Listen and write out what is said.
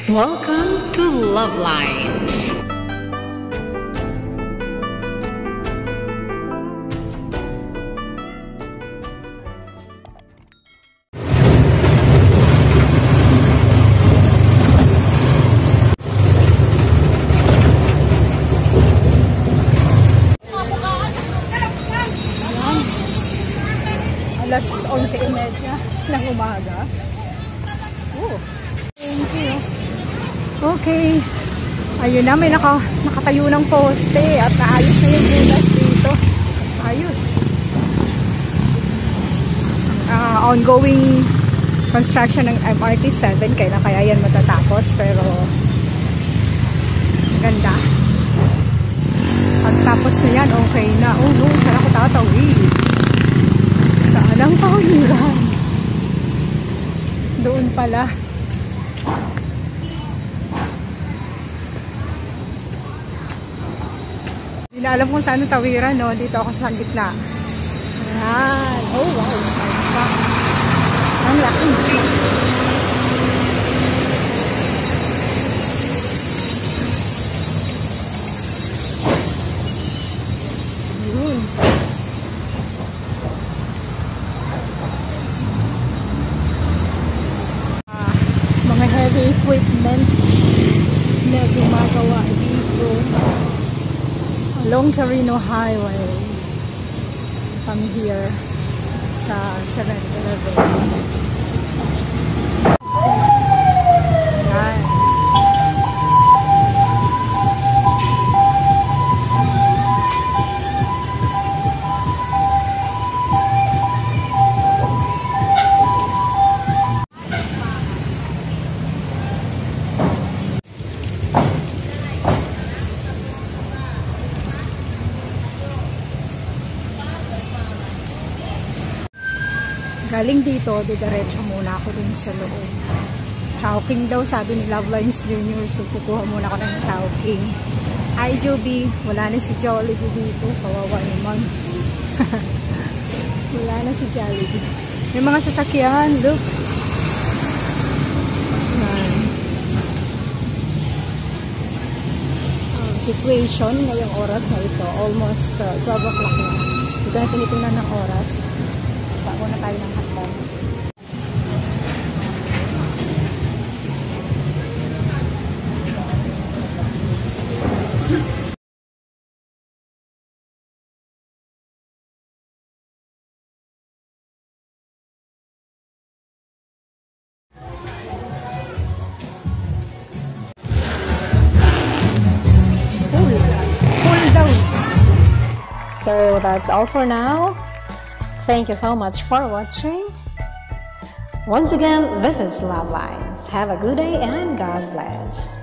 Welcome to Love Lines. Alas 11:30 ng umaga. Oh, thank you. Okay. Ayun na, may nakatayo ng poste at naayos na yung bulas dito. Ayos. Ongoing construction ng MRT 7. Kailan kaya yan matatapos? Pero ganda. Pagtapos na yan, okay na. Oh no, saan ako tatawid? Saan ang tawiran? Doon pala. Hindi na alam kung saan ang tawiran, no? Dito ako sa gitna. Ayan. Oh, wow. Ang laki. Yun. Mga heavy equipment na gumagawa dito along Carino Highway from here sa 7-Eleven. Yan. Galing dito, didiretso muna ako dun sa loob. Chowking daw, sabi ni Love Lines Junior. So, kukuha muna ako ng Chowking. Hi, Joby. Wala na si Jollibee dito. Kawawa naman. Wala na si Jollibee. May mga sasakyan. Look. Situation ngayong oras na ito. Almost 12 o'clock na. Ito na tinitingnan ng oras. Bago na tayo ng hotdog. Cool down. So that's all for now. Thank you so much for watching. Once again, this is Love Lines. Have a good day and God bless.